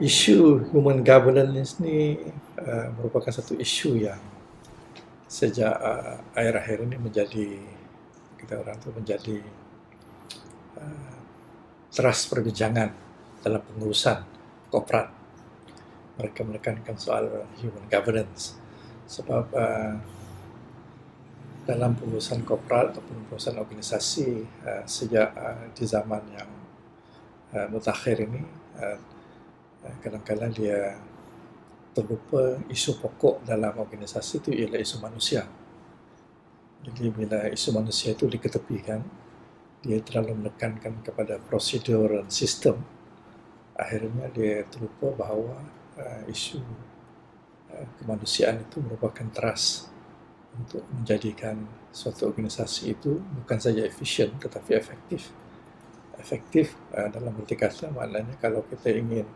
Isu human governance ni merupakan satu isu yang sejak akhir-akhir ini menjadi, kita orang tu menjadi teras perbincangan dalam pengurusan korporat. Mereka menekankan soal human governance sebab dalam pengurusan korporat ataupun pengurusan organisasi sejak di zaman yang mutakhir ini kadang-kadang dia terlupa isu pokok dalam organisasi itu ialah isu manusia. Jadi bila isu manusia itu diketepikan, dia terlalu menekankan kepada prosedur dan sistem, akhirnya dia terlupa bahawa isu kemanusiaan itu merupakan teras untuk menjadikan suatu organisasi itu bukan saja efisien tetapi efektif. Efektif dalam arti kata maknanya kalau kita ingin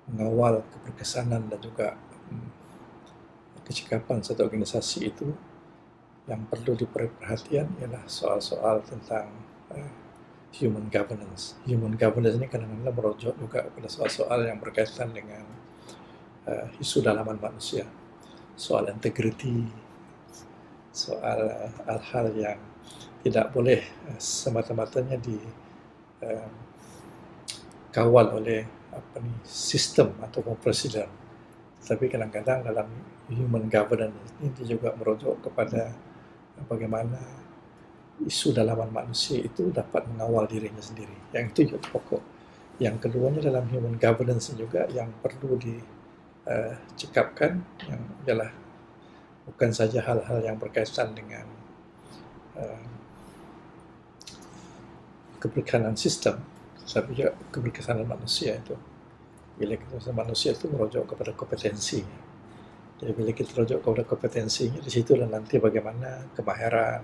mengawal keberkesanan dan juga kecekapan satu organisasi itu, yang perlu diberi perhatian ialah soal-soal tentang human governance. Human governance ini kadang-kadang merujuk juga kepada soal-soal yang berkaitan dengan isu dalaman manusia, soal integriti, soal hal-hal yang tidak boleh semata-matanya dikawal oleh sistem ataupun presiden. Tapi kadang-kadang dalam human governance ini dia juga merujuk kepada bagaimana isu dalaman manusia itu dapat mengawal dirinya sendiri. Yang itu juga pokok. Yang keduanya dalam human governance juga yang perlu dicekapkan yang ialah bukan saja hal-hal yang berkaitan dengan keberkesanan sistem, tapi juga keberkesanan manusia itu. Bila keberkesanan manusia itu merujuk kepada kompetensi. Jadi bila kita merujuk kepada kompetensinya, di situlah nanti bagaimana kemahiran,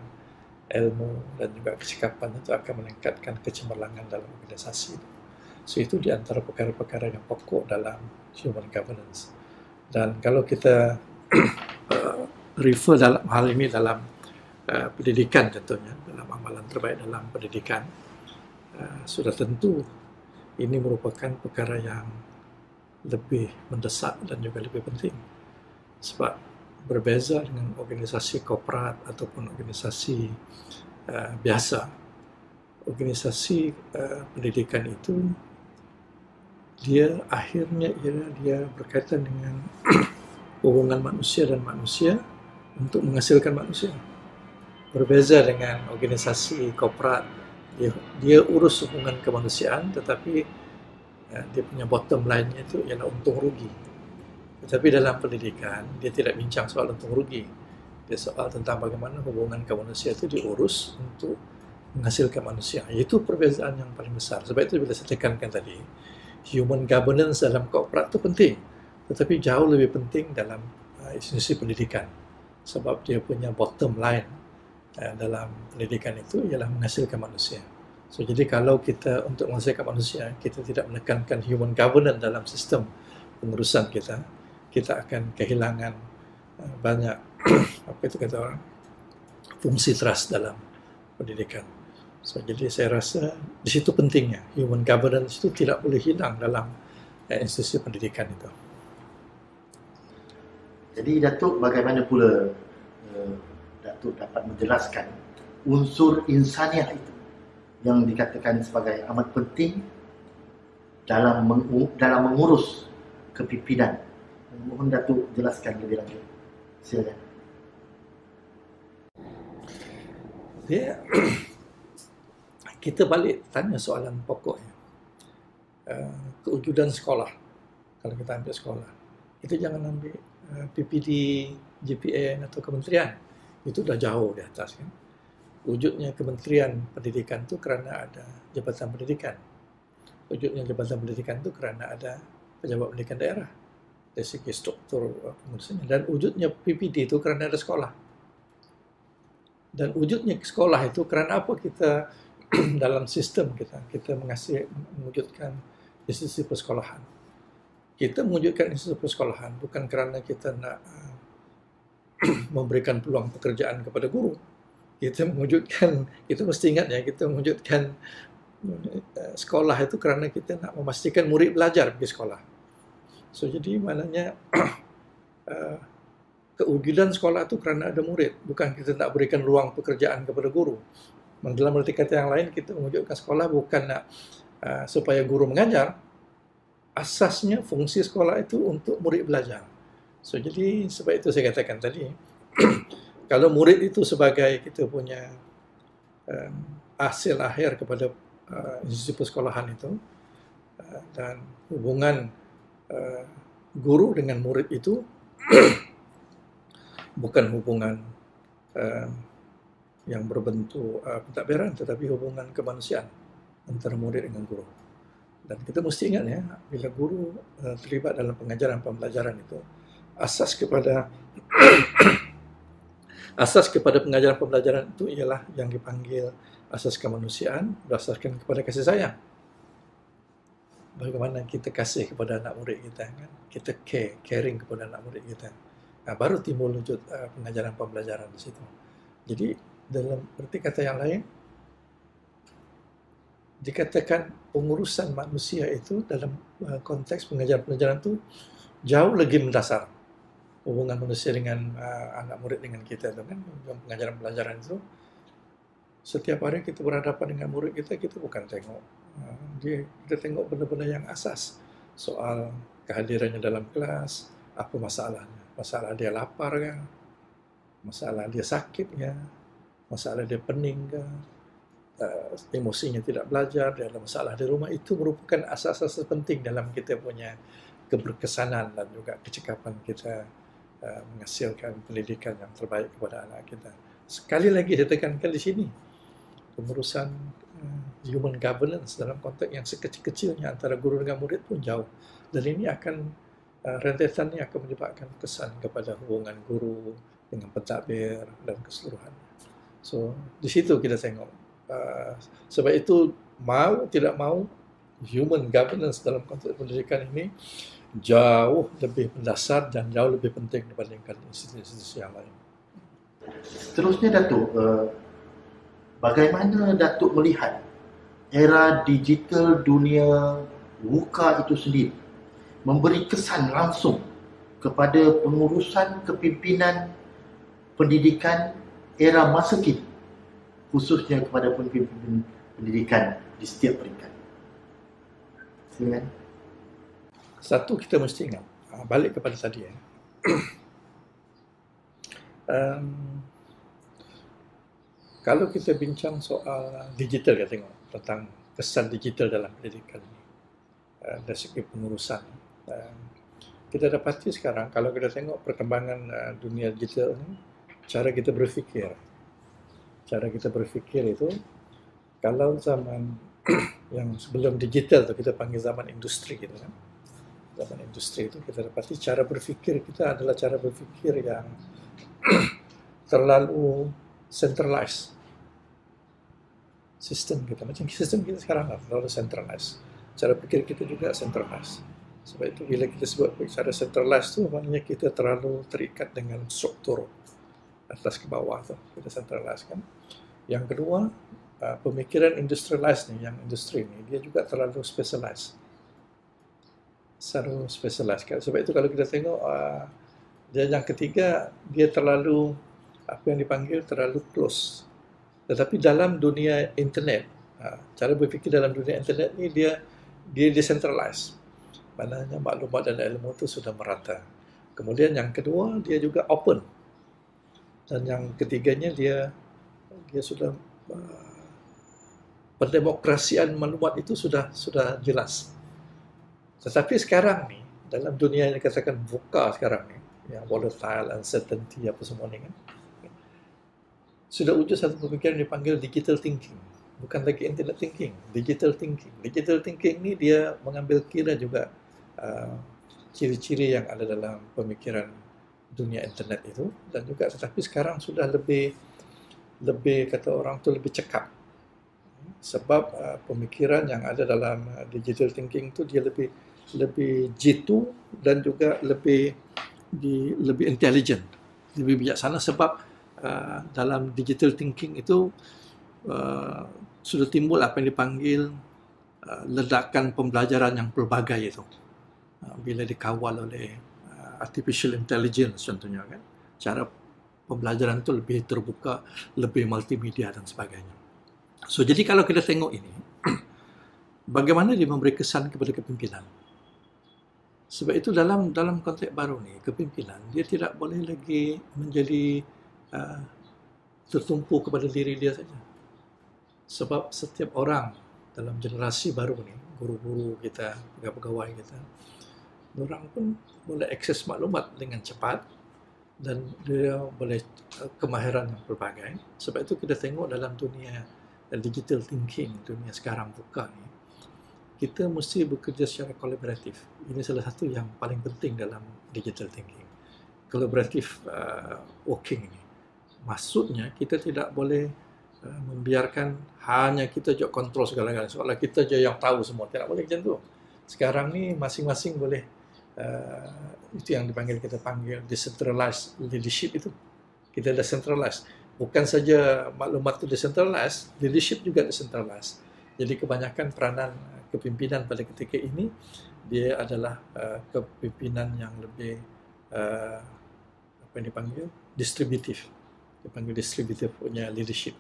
ilmu dan juga kecekapan itu akan meningkatkan kecemerlangan dalam organisasi. So itu di antara perkara-perkara yang pokok dalam human governance. Dan kalau kita refer dalam hal ini dalam pendidikan contohnya, dalam amalan terbaik dalam pendidikan, sudah tentu ini merupakan perkara yang lebih mendesak dan juga lebih penting. Sebab berbeza dengan organisasi korporat ataupun organisasi biasa, organisasi pendidikan itu dia akhirnya dia berkaitan dengan hubungan manusia dan manusia untuk menghasilkan manusia. Berbeza dengan organisasi korporat, dia urus hubungan kemanusiaan tetapi dia punya bottom line-nya itu ialah untung rugi. Tetapi dalam pendidikan dia tidak bincang soal untung rugi. Dia soal tentang bagaimana hubungan kemanusiaan itu diurus untuk menghasilkan manusia. Itu perbezaan yang paling besar. Sebab itu bila saya tekankan tadi, human governance dalam korporat itu penting, tetapi jauh lebih penting dalam institusi pendidikan. Sebab dia punya bottom line dalam pendidikan itu ialah menghasilkan manusia. So, jadi kalau kita untuk menghasilkan manusia, kita tidak menekankan human governance dalam sistem pengurusan kita, kita akan kehilangan banyak apa itu kata orang, fungsi trust dalam pendidikan. So, jadi saya rasa di situ pentingnya human governance itu tidak boleh hilang dalam institusi pendidikan itu. Jadi Datuk, bagaimana pula Datuk dapat menjelaskan unsur insaniah itu yang dikatakan sebagai amat penting dalam mengurus kepimpinan? Mohon Datuk jelaskan lebih lanjut. Silakan. Kita balik tanya soalan pokoknya. Kewujudan sekolah. Kalau kita ambil sekolah, kita jangan ambil PPD, JPN atau kementerian. Itu dah jauh di atas kan. Wujudnya Kementerian Pendidikan itu kerana ada Jabatan Pendidikan. Wujudnya Jabatan Pendidikan itu kerana ada Pejabat Pendidikan Daerah dari segi struktur pengurusannya. Dan wujudnya PPD itu kerana ada sekolah. Dan wujudnya sekolah itu kerana apa kita dalam sistem kita mewujudkan institusi persekolahan. Kita mewujudkan institusi persekolahan bukan kerana kita nak memberikan peluang pekerjaan kepada guru. Kita mesti ingat ya, kita mewujudkan sekolah itu kerana kita nak memastikan murid belajar pergi sekolah. So jadi maknanya kewujudan sekolah itu kerana ada murid, bukan kita nak berikan ruang pekerjaan kepada guru. Dalam arti kata yang lain, kita mewujudkan sekolah bukan nak supaya guru mengajar. Asasnya fungsi sekolah itu untuk murid belajar. So jadi sebab itu saya katakan tadi, kalau murid itu sebagai kita punya hasil akhir kepada institusi persekolahan itu, dan hubungan guru dengan murid itu bukan hubungan yang berbentuk pentadbiran, tetapi hubungan kemanusiaan antara murid dengan guru. Dan kita mesti ingat ya, bila guru terlibat dalam pengajaran pembelajaran itu, asas kepada pengajaran pembelajaran itu ialah yang dipanggil asas kemanusiaan berdasarkan kepada kasih sayang. Bagaimana kita kasih kepada anak murid kita, kan? Kita caring kepada anak murid kita. Baru timbul wujud pengajaran pembelajaran di situ. Jadi dalam arti kata yang lain, dikatakan pengurusan manusia itu dalam konteks pengajaran pembelajaran itu jauh lagi mendasar. Hubungan manusia dengan anak murid dengan kita itu kan, dalam pengajaran pembelajaran itu, setiap hari kita berhadapan dengan murid kita, kita bukan tengok kita tengok benda-benda yang asas, soal kehadirannya dalam kelas, apa masalahnya, masalah dia lapar ke, masalah dia sakit ke, masalah dia pening ke, emosinya tidak belajar, dia ada masalah di rumah. Itu merupakan asas-asas penting dalam kita punya keberkesanan dan juga kecekapan kita menghasilkan pendidikan yang terbaik kepada anak kita. Sekali lagi saya tekankan di sini, pengurusan human governance dalam konteks yang sekecil-kecilnya antara guru dengan murid pun jauh. Dan ini akan rentetannya akan menyebabkan kesan kepada hubungan guru dengan pentadbir dan keseluruhan. So di situ kita tengok. Sebab itu mau tidak mau, human governance dalam konteks pendidikan ini jauh lebih mendasar dan jauh lebih penting dibandingkan institusi-institusi yang lain. Seterusnya Datuk, bagaimana Datuk melihat era digital dunia VUCA itu sendiri memberi kesan langsung kepada pengurusan kepimpinan pendidikan era masa kini, khususnya kepada pemimpin pendidikan di setiap peringkat? Silakan. Satu, kita mesti ingat, balik kepada tadi ya. Kalau kita bincang soal digital, kita tengok tentang kesan digital dalam pendidikan ini, dari segi pengurusan. Kita dapati sekarang, kalau kita tengok perkembangan dunia digital ini, cara kita berfikir itu, kalau zaman yang sebelum digital tu kita panggil zaman industri gitu kan. Zaman industri itu kita dapati cara berfikir kita adalah cara berfikir yang terlalu centralized. Sistem kita, macam sistem kita sekarang lah, terlalu centralized. Cara fikir kita juga centralized. Sebab itu bila kita sebut cara centralized tu, maknanya kita terlalu terikat dengan struktur atas ke bawah tu, kita centralized kan. Yang kedua, pemikiran industrialized ni, yang industri ni, dia juga terlalu specialized. Sebab itu kalau kita tengok dia yang ketiga, dia terlalu apa yang dipanggil terlalu close. Tetapi dalam dunia internet, cara berfikir dalam dunia internet ni dia decentralized. Maknanya maklumat dan ilmu itu sudah merata. Kemudian yang kedua, dia juga open. Dan yang ketiganya dia sudah pendemokrasian maklumat itu sudah jelas. Tetapi sekarang ni, dalam dunia yang dikatakan VUCA sekarang ni, yang volatile, uncertainty, apa semua ni kan, sudah wujud satu pemikiran yang dipanggil digital thinking. Bukan lagi internet thinking, digital thinking. Digital thinking ni dia mengambil kira juga ciri-ciri yang ada dalam pemikiran dunia internet itu, dan juga tetapi sekarang sudah lebih kata orang tu lebih cekap. Sebab pemikiran yang ada dalam digital thinking tu dia lebih jitu dan juga lebih intelligent, lebih bijaksana. Sebab dalam digital thinking itu sudah timbul apa yang dipanggil ledakan pembelajaran yang pelbagai itu. bila dikawal oleh artificial intelligence contohnya kan, cara pembelajaran itu lebih terbuka, lebih multimedia dan sebagainya. So jadi kalau kita tengok ini, bagaimana dia memberi kesan kepada kepimpinan? Sebab itu dalam konteks baru ni, kepimpinan dia tidak boleh lagi menjadi tertumpu kepada diri dia saja. Sebab setiap orang dalam generasi baru ni, guru-guru kita, pegawai-pegawai kita, orang pun boleh akses maklumat dengan cepat dan dia boleh kemahiran yang berbagai. Sebab itu kita tengok dalam dunia digital thinking, dunia sekarang buka ni, kita mesti bekerja secara kolaboratif. Ini salah satu yang paling penting dalam digital thinking. Collaborative working ini. Maksudnya kita tidak boleh membiarkan hanya kita je kontrol segala-galanya. Seolah kita je yang tahu semua. Tidak boleh macam tu. Sekarang ni masing-masing boleh itu yang kita panggil decentralized leadership itu. Kita decentralized. Bukan saja maklumat itu decentralized, leadership juga decentralized. Jadi kebanyakan peranan kepimpinan pada ketika ini dia adalah kepimpinan yang lebih apa yang dipanggil distributif. Dipanggil distributif punya leadership.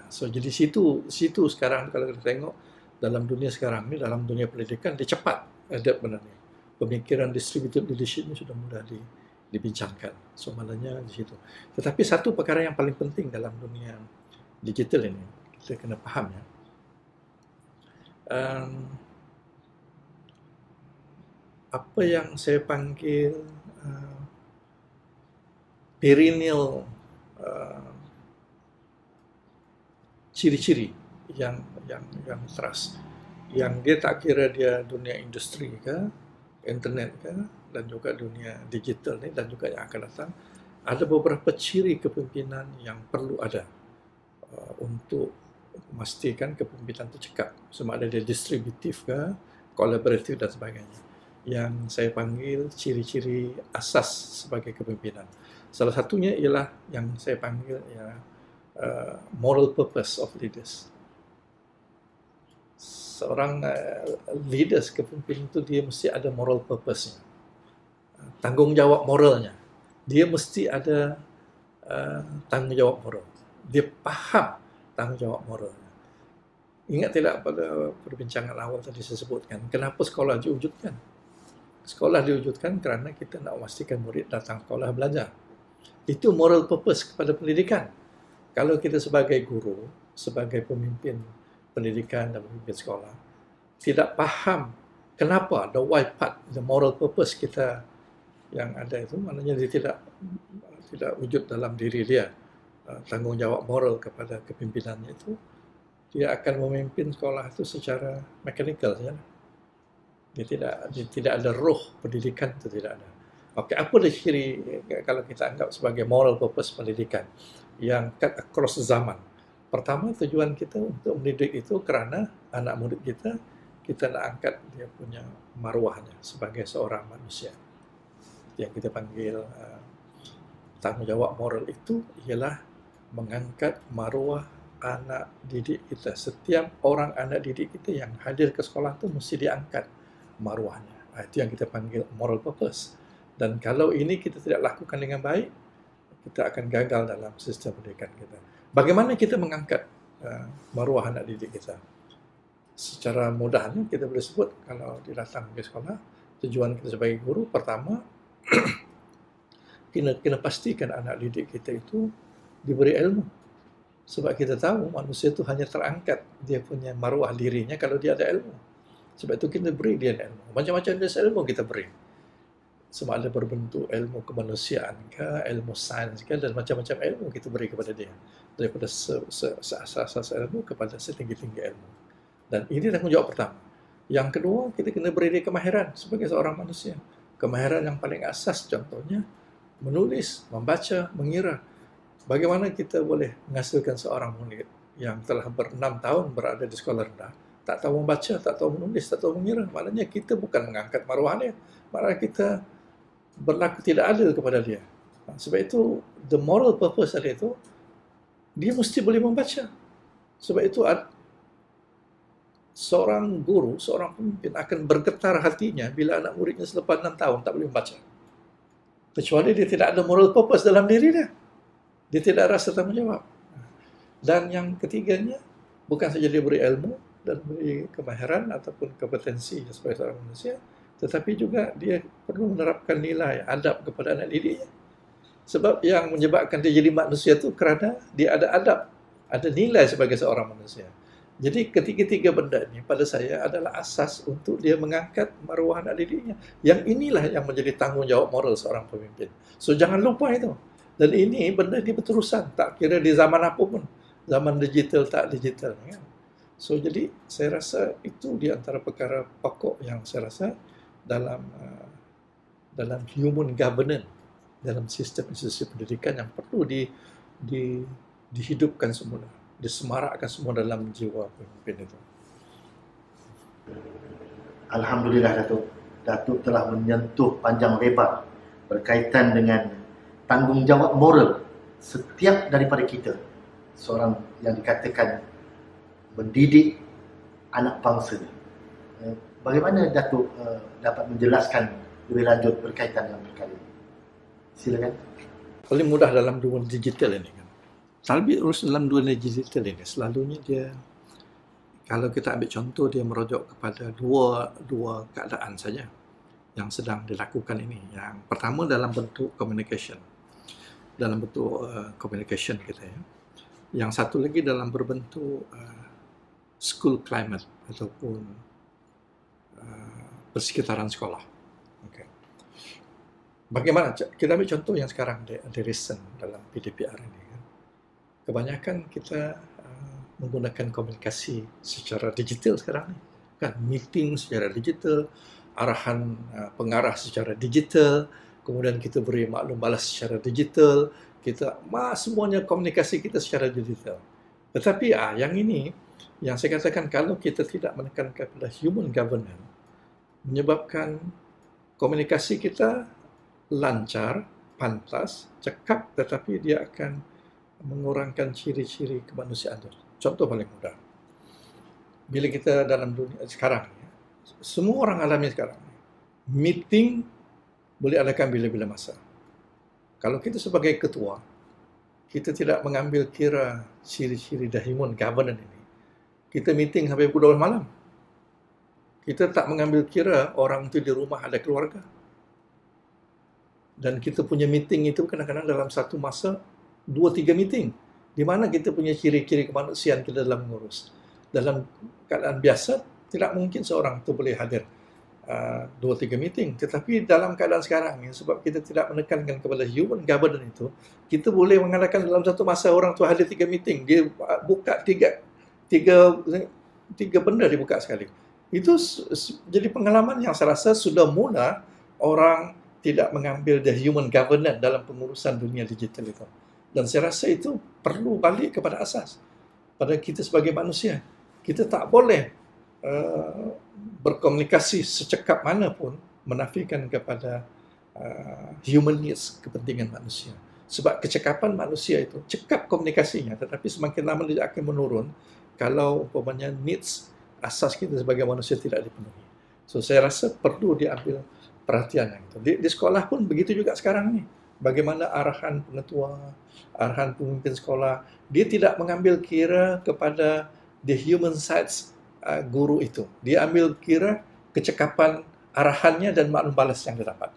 So jadi situ sekarang kalau kita tengok dalam dunia sekarang ni, dalam dunia pendidikan dia cepat adapt benda ni. Pemikiran distributive leadership ni sudah mudah dibincangkan. So maknanya di situ. Tetapi satu perkara yang paling penting dalam dunia digital ini kita kena faham ya. Apa yang saya panggil perennial ciri-ciri yang trust, yang dia tak kira dia dunia industri ke, internet ke, dan juga dunia digital ni, dan juga yang akan datang, ada beberapa ciri kepimpinan yang perlu ada untuk memastikan kepimpinan itu cekap. Sama ada dia distributif ke, kolaboratif dan sebagainya. Yang saya panggil ciri-ciri asas sebagai kepimpinan. Salah satunya ialah yang saya panggil moral purpose of leaders. Seorang leaders, kepimpinan itu dia mesti ada moral purpose-nya. Tanggungjawab moralnya. Dia mesti ada tanggungjawab moral. Dia faham tanggungjawab moralnya. Ingat tidak pada perbincangan awal tadi saya sebutkan, kenapa sekolah diwujudkan? Sekolah diwujudkan kerana kita nak memastikan murid datang sekolah belajar. Itu moral purpose kepada pendidikan. Kalau kita sebagai guru, sebagai pemimpin pendidikan dan pemimpin sekolah, tidak faham kenapa, the why part, the moral purpose kita yang ada itu, maknanya dia tidak wujud dalam diri dia. Tanggungjawab moral kepada kepimpinannya itu, dia akan memimpin sekolah itu secara mekanikal saja. Dia tidak ada roh pendidikan, itu tidak ada. Okey, apa dia ciri kalau kita anggap sebagai moral purpose pendidikan yang cut across zaman? Pertama, tujuan kita untuk mendidik itu kerana anak murid kita nak angkat dia punya maruahnya sebagai seorang manusia. Yang kita panggil tanggungjawab moral itu ialah mengangkat maruah anak didik kita. Setiap orang anak didik kita yang hadir ke sekolah itu mesti diangkat maruahnya. Itu yang kita panggil moral purpose. Dan kalau ini kita tidak lakukan dengan baik, kita akan gagal dalam sistem pendidikan kita. Bagaimana kita mengangkat maruah anak didik kita? Secara mudahnya kita boleh sebut, kalau dia datang ke sekolah, tujuan kita sebagai guru, pertama, kena pastikan anak didik kita itu diberi ilmu. Sebab kita tahu manusia itu hanya terangkat dia punya maruah dirinya kalau dia ada ilmu. Sebab itu kita beri dia ilmu. Macam-macam jenis ilmu kita beri. Sama ada berbentuk ilmu kemanusiaan ke, ilmu sains ke, dan macam-macam ilmu kita beri kepada dia. Daripada seasas ilmu kepada setinggi-tinggi ilmu. Dan ini tanggungjawab pertama. Yang kedua, kita kena beri dia kemahiran sebagai seorang manusia. Kemahiran yang paling asas contohnya, menulis, membaca, mengira. Bagaimana kita boleh menghasilkan seorang murid yang telah ber-6 tahun berada di sekolah rendah, tak tahu membaca, tak tahu menulis, tak tahu mengira? Maknanya kita bukan mengangkat maruah dia, malah kita berlaku tidak adil kepada dia. Sebab itu, the moral purpose tadi itu, dia mesti boleh membaca. Sebab itu seorang guru, seorang pemimpin akan bergetar hatinya bila anak muridnya selepas 6 tahun tak boleh membaca. Kecuali dia tidak ada moral purpose dalam diri dia. Dia tidak rasa tanggungjawab. Dan yang ketiganya, bukan saja dia beri ilmu dan beri kemahiran ataupun kompetensi sebagai seorang manusia, tetapi juga dia perlu menerapkan nilai adab kepada anak didiknya. Sebab yang menyebabkan dia jadi manusia itu kerana dia ada adab, ada nilai sebagai seorang manusia. Jadi ketiga-tiga benda ini pada saya adalah asas untuk dia mengangkat maruah anak didiknya. Yang inilah yang menjadi tanggungjawab moral seorang pemimpin. So jangan lupa itu. Dan ini benda ini berterusan, tak kira di zaman apa pun. Zaman digital, tak digital. Kan? So jadi saya rasa itu di antara perkara pokok yang saya rasa dalam human governance, dalam sistem institusi pendidikan yang perlu dihidupkan semula, disemarakkan semua dalam jiwa pemimpin itu. Alhamdulillah Datuk. Datuk telah menyentuh panjang lebar berkaitan dengan tanggungjawab moral setiap daripada kita, seorang yang dikatakan mendidik anak bangsa. Bagaimana Datuk dapat menjelaskan lebih lanjut berkaitan dengan perkara ini? Silakan. Paling mudah dalam dunia digital ini kan. Tapi urus dalam dunia digital ini selalunya dia, kalau kita ambil contoh, dia merujuk kepada dua keadaan saja yang sedang dilakukan ini. Yang pertama dalam bentuk communication, kita ya. Yang satu lagi dalam berbentuk school climate ataupun persekitaran sekolah. Okay. Bagaimana? Kita ambil contoh yang sekarang di recent dalam PDPR ini. Kan. Kebanyakan kita menggunakan komunikasi secara digital sekarang ni. Kan, meeting secara digital, arahan pengarah secara digital, kemudian kita beri maklum balas secara digital, semuanya komunikasi kita secara digital. Tetapi yang ini, yang saya katakan, kalau kita tidak menekankan kepada human governance, menyebabkan komunikasi kita lancar, pantas, cekap, tetapi dia akan mengurangkan ciri-ciri kemanusiaan itu. Contoh paling mudah. Bila kita dalam dunia sekarang, semua orang alami sekarang, meeting boleh adakan bila-bila masa. Kalau kita sebagai ketua, kita tidak mengambil kira ciri-ciri dah human governance ini, kita meeting sampai pukul 12 malam. Kita tak mengambil kira orang itu di rumah ada keluarga. Dan kita punya meeting itu kadang-kadang dalam satu masa 2-3 meeting. Di mana kita punya ciri-ciri kemanusiaan kita dalam mengurus. Dalam keadaan biasa, tidak mungkin seorang itu boleh hadir 2-3 meeting. Tetapi dalam keadaan sekarang, sebab kita tidak menekankan kepada human governance itu, kita boleh mengadakan dalam satu masa orang itu hadir 3 meeting. Dia buka tiga benda dibuka sekali. Itu jadi pengalaman yang saya rasa sudah mula orang tidak mengambil the human governance dalam pengurusan dunia digital itu. Dan saya rasa itu perlu balik kepada asas. Pada kita sebagai manusia, kita tak boleh berkomunikasi secekap mana pun menafikan kepada human needs, kepentingan manusia. Sebab kecekapan manusia itu, cekap komunikasinya, tetapi semakin lama dia akan menurun kalau umpamanya needs asas kita sebagai manusia tidak dipenuhi. So saya rasa perlu diambil perhatian yang itu. Di sekolah pun begitu juga sekarang ni. Bagaimana arahan pengetua, arahan pemimpin sekolah, dia tidak mengambil kira kepada the human sides guru itu. Dia ambil kira kecekapan arahannya dan maklum balas yang dia dapat.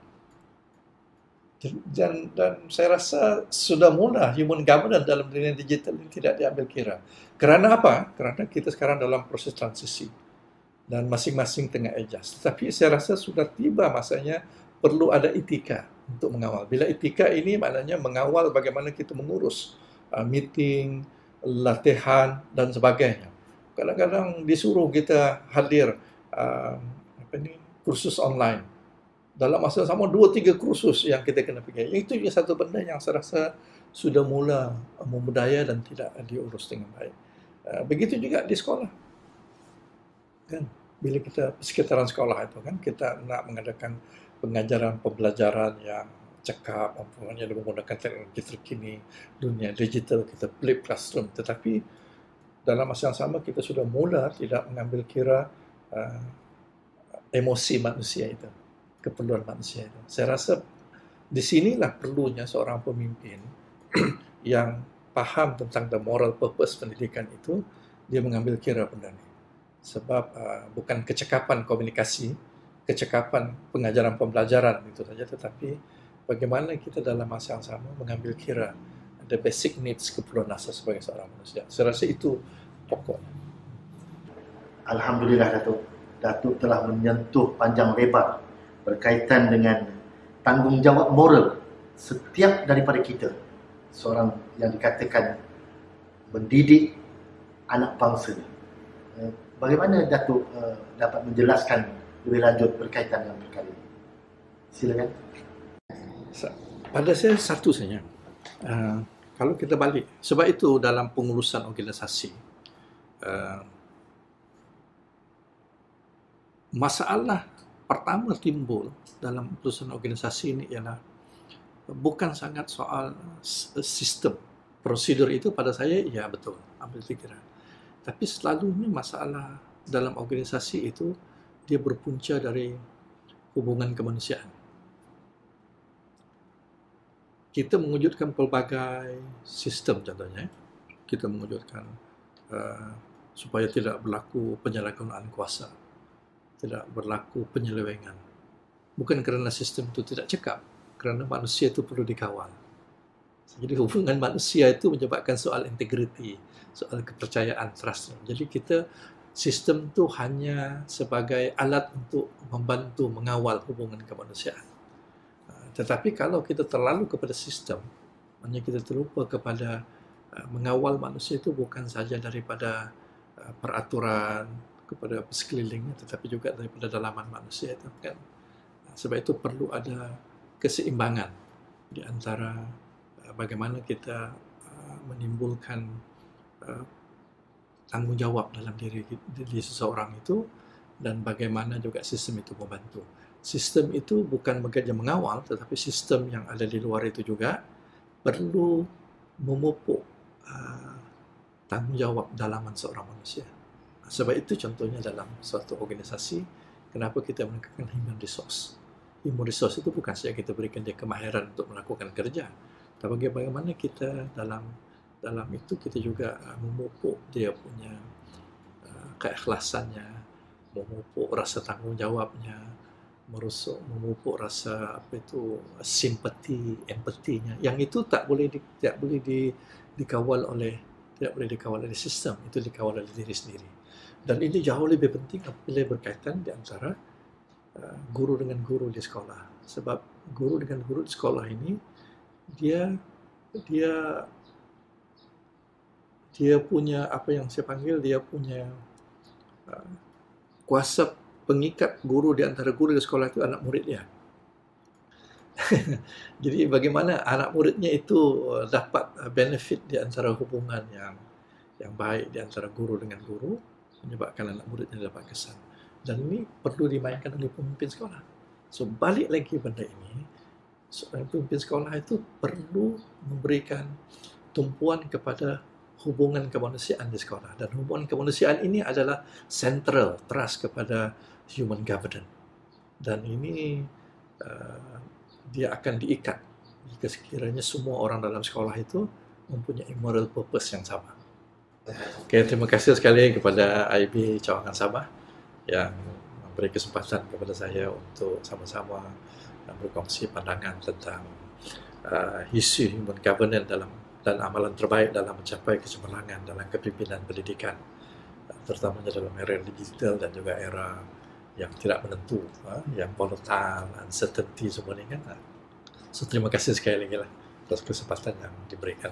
Dan saya rasa sudah mula human governance dalam dunia digital ini tidak diambil kira. Kerana apa? Kerana kita sekarang dalam proses transisi dan masing-masing tengah adjust. Tetapi saya rasa sudah tiba masanya perlu ada etika untuk mengawal. Bila etika ini maknanya mengawal bagaimana kita mengurus meeting, latihan dan sebagainya. Kadang-kadang disuruh kita hadir kursus online. Dalam masa sama 2-3 kursus yang kita kena pergi. Itu juga satu benda yang saya rasa sudah mula membudaya dan tidak diurus dengan baik. Begitu juga di sekolah. Kan? Bila kita sekitaran sekolah itu kan kita nak mengadakan pengajaran pembelajaran yang cekap, umpamanya menggunakan teknologi terkini, dunia digital, kita flip classroom. Tetapi dalam masa yang sama kita sudah mula tidak mengambil kira emosi manusia itu, keperluan manusia itu. Saya rasa di sinilah perlunya seorang pemimpin yang paham tentang the moral purpose pendidikan itu, dia mengambil kira benda ini. Sebab bukan kecekapan komunikasi, kecekapan pengajaran pembelajaran itu saja, tetapi bagaimana kita dalam masa yang sama mengambil kira the basic needs, keperluan asas sebagai seorang manusia. Saya rasa itu pokoknya. Alhamdulillah Datuk. Datuk telah menyentuh panjang lebar berkaitan dengan tanggungjawab moral setiap daripada kita. Seorang yang dikatakan mendidik anak bangsa. Bagaimana Datuk dapat menjelaskan lebih lanjut berkaitan dengan perkara ini? Silakan. Pada saya satu saja. Kalau kita balik, sebab itu dalam pengurusan organisasi, masalah pertama timbul dalam pengurusan organisasi ini ialah bukan sangat soal sistem. Prosedur itu pada saya, ya betul, ambil fikiran. Tapi selalunya masalah dalam organisasi itu, dia berpunca dari hubungan kemanusiaan. Kita mewujudkan pelbagai sistem contohnya. Kita mewujudkan supaya tidak berlaku penyalahgunaan kuasa, tidak berlaku penyelewengan. Bukan kerana sistem itu tidak cekap, kerana manusia itu perlu dikawal. Jadi hubungan manusia itu menyebabkan soal integriti, soal kepercayaan, trust. Jadi kita sistem itu hanya sebagai alat untuk membantu mengawal hubungan kemanusiaan. Tetapi kalau kita terlalu kepada sistem, maknanya kita terlupa kepada mengawal manusia itu bukan saja daripada peraturan kepada sekelilingnya, tetapi juga daripada dalaman manusia itu kan. Sebab itu perlu ada keseimbangan di antara bagaimana kita menimbulkan tanggungjawab dalam diri seseorang itu dan bagaimana juga sistem itu membantu. Sistem itu bukan bekerja mengawal, tetapi sistem yang ada di luar itu juga perlu memupuk tanggungjawab dalaman seorang manusia. Sebab itu contohnya dalam suatu organisasi, kenapa kita menekankan human resource. Human resource itu bukan saja kita berikan dia kemahiran untuk melakukan kerja, tapi bagaimana kita dalam itu kita juga memupuk dia punya keikhlasannya, memupuk rasa tanggungjawabnya, memupuk rasa simpati, empatinya. Yang itu tidak boleh dikawal oleh sistem, itu dikawal oleh diri sendiri. Dan ini jauh lebih penting apabila berkaitan di antara guru dengan guru di sekolah. Sebab guru dengan guru di sekolah ini dia punya apa yang saya panggil, dia punya kuasa pengikat guru di antara guru di sekolah itu anak murid dia. Jadi bagaimana anak muridnya itu dapat benefit di antara hubungan yang baik di antara guru dengan guru, menyebabkan anak muridnya dapat kesan. Dan ini perlu dimainkan oleh pemimpin sekolah. So balik lagi benda ini, seorang pemimpin sekolah itu perlu memberikan tumpuan kepada hubungan kemanusiaan di sekolah. Dan hubungan kemanusiaan ini adalah central, trust kepada human governance. Dan ini dia akan diikat jika sekiranya semua orang dalam sekolah itu mempunyai moral purpose yang sama. Okay, terima kasih sekali kepada IB Cawangan Sabah yang memberi kesempatan kepada saya untuk sama-sama berkongsi pandangan tentang isu human governance dan amalan terbaik dalam mencapai kecemerlangan dalam kepimpinan pendidikan, terutamanya dalam era digital dan juga era yang tidak menentu, yang volatile, uncertainty semua ini kan. So terima kasih sekali lagi lah atas kesempatan yang diberikan.